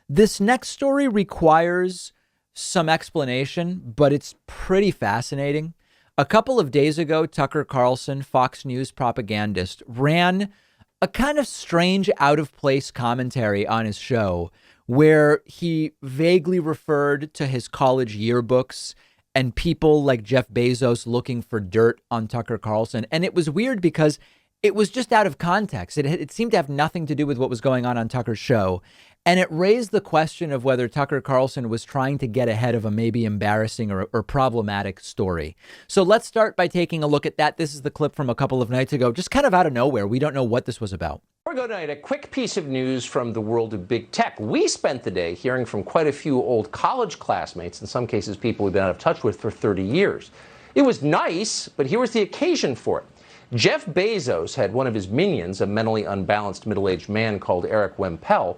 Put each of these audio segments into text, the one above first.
This next story requires some explanation, but it's pretty fascinating. A couple of days ago, Tucker Carlson, Fox News propagandist, ran a kind of strange, out of place commentary on his show where he vaguely referred to his college yearbooks and people like Jeff Bezos looking for dirt on Tucker Carlson. And it was weird because it was just out of context. It seemed to have nothing to do with what was going on Tucker's show. And it raised the question of whether Tucker Carlson was trying to get ahead of a maybe embarrassing or problematic story. So let's start by taking a look at that. This is the clip from a couple of nights ago, just kind of out of nowhere. We don't know what this was about. We're going tonight, a quick piece of news from the world of big tech. We spent the day hearing from quite a few old college classmates, in some cases people we've been out of touch with for 30 years. It was nice, but here was the occasion for it. Jeff Bezos had one of his minions, a mentally unbalanced middle-aged man called Eric Wempel,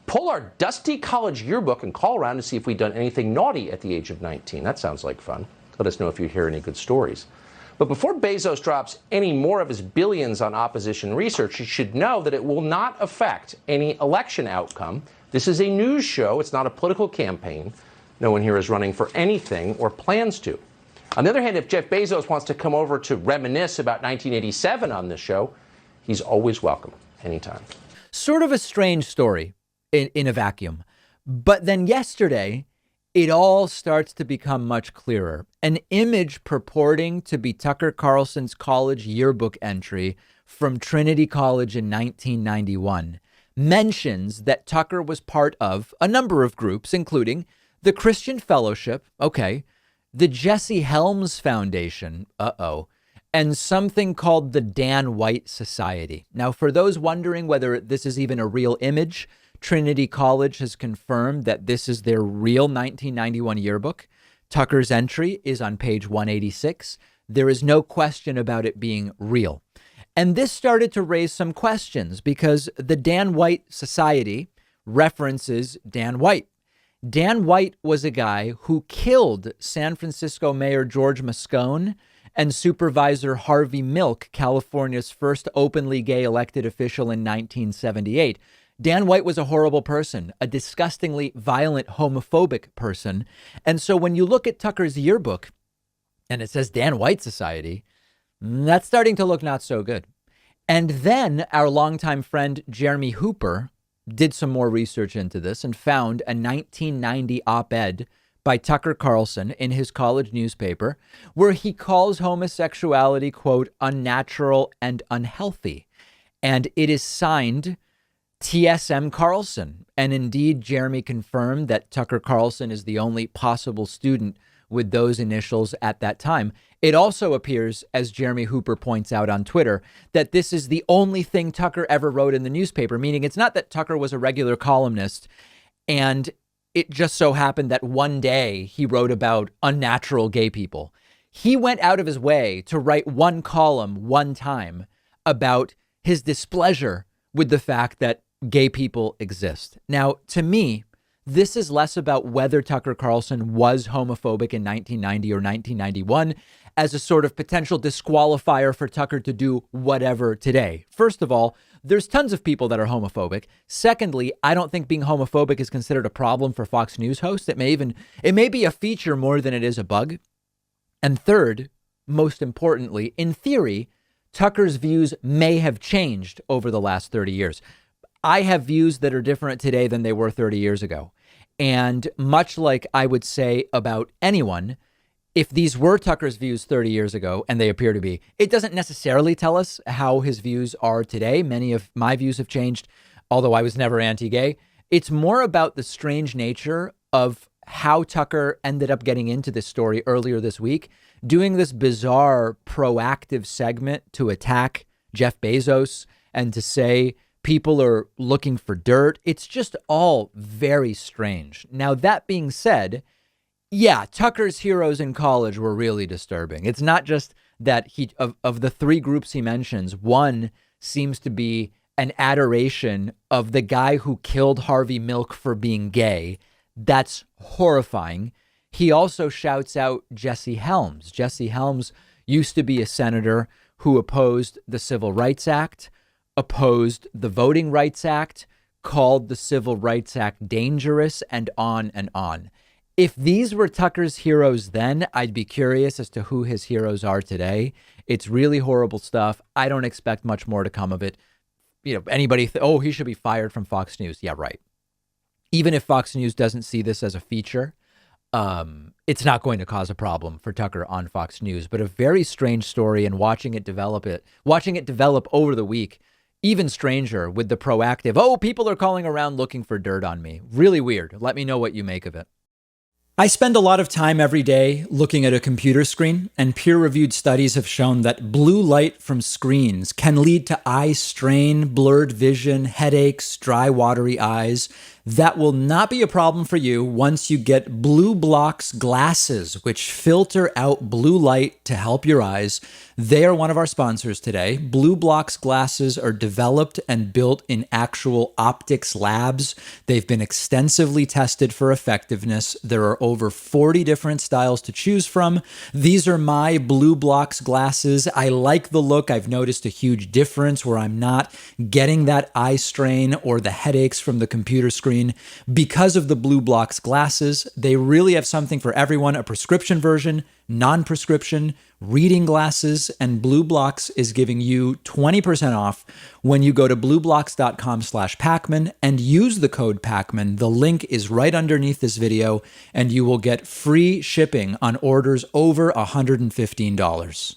pull our dusty college yearbook and call around to see if we'd done anything naughty at the age of 19. That sounds like fun. Let us know if you hear any good stories. But before Bezos drops any more of his billions on opposition research, you should know that it will not affect any election outcome. This is a news show. It's not a political campaign. No one here is running for anything or plans to. On the other hand, if Jeff Bezos wants to come over to reminisce about 1987 on this show, he's always welcome, anytime. Sort of a strange story in a vacuum. But then yesterday, it all starts to become much clearer. An image purporting to be Tucker Carlson's college yearbook entry from Trinity College in 1991 mentions that Tucker was part of a number of groups, including the Christian Fellowship, the Jesse Helms Foundation, and something called the Dan White Society. Now, for those wondering whether this is even a real image, Trinity College has confirmed that this is their real 1991 yearbook. Tucker's entry is on page 186. There is no question about it being real. And this started to raise some questions because the Dan White Society references Dan White. Dan White was a guy who killed San Francisco Mayor George Moscone and Supervisor Harvey Milk, California's first openly gay elected official in 1978. Dan White was a horrible person, a disgustingly violent, homophobic person. And so when you look at Tucker's yearbook and it says Dan White Society, that's starting to look not so good. And then our longtime friend Jeremy Hooper did some more research into this and found a 1990 op-ed by Tucker Carlson in his college newspaper where he calls homosexuality, quote, unnatural and unhealthy. And it is signed TSM Carlson. And indeed, Jeremy confirmed that Tucker Carlson is the only possible student with those initials at that time. It also appears, as Jeremy Hooper points out on Twitter, that this is the only thing Tucker ever wrote in the newspaper, meaning it's not that Tucker was a regular columnist and it just so happened that one day he wrote about unnatural gay people. He went out of his way to write one column one time about his displeasure with the fact that gay people exist. Now, to me, this is less about whether Tucker Carlson was homophobic in 1990 or 1991 as a sort of potential disqualifier for Tucker to do whatever today. First of all, there's tons of people that are homophobic. Secondly, I don't think being homophobic is considered a problem for Fox News hosts. It may be a feature more than it is a bug. And third, most importantly, in theory, Tucker's views may have changed over the last 30 years. I have views that are different today than they were 30 years ago. And much like I would say about anyone, if these were Tucker's views 30 years ago, and they appear to be, it doesn't necessarily tell us how his views are today. Many of my views have changed, although I was never anti-gay. It's more about the strange nature of how Tucker ended up getting into this story earlier this week, doing this bizarre proactive segment to attack Jeff Bezos and to say people are looking for dirt. It's just all very strange. Now, that being said, yeah, Tucker's heroes in college were really disturbing. It's not just that of the three groups he mentions, one seems to be an adoration of the guy who killed Harvey Milk for being gay. That's horrifying. He also shouts out Jesse Helms. Jesse Helms used to be a senator who opposed the Civil Rights Act, opposed the Voting Rights Act, called the Civil Rights Act dangerous, and on and on. If these were Tucker's heroes then, I'd be curious as to who his heroes are today. It's really horrible stuff. I don't expect much more to come of it. Anybody, he should be fired from Fox News. Yeah, right. Even if Fox News doesn't see this as a feature, it's not going to cause a problem for Tucker on Fox News. But a very strange story, and watching it develop over the week, even stranger with the proactive, people are calling around looking for dirt on me. Really weird. Let me know what you make of it. I spend a lot of time every day looking at a computer screen, and peer-reviewed studies have shown that blue light from screens can lead to eye strain, blurred vision, headaches, dry, watery eyes. That will not be a problem for you once you get Blue Block's glasses, which filter out blue light to help your eyes. They are one of our sponsors today. Blue Block's glasses are developed and built in actual optics labs. They've been extensively tested for effectiveness. There are over 40 different styles to choose from. These are my Blue Block's glasses. I like the look. I've noticed a huge difference where I'm not getting that eye strain or the headaches from the computer screen because of the Blue Block's glasses. They really have something for everyone: a prescription version, non-prescription, reading glasses, and Blue Blocks is giving you 20% off when you go to blueblocks.com/Pakman and use the code Pakman. The link is right underneath this video, and you will get free shipping on orders over $115.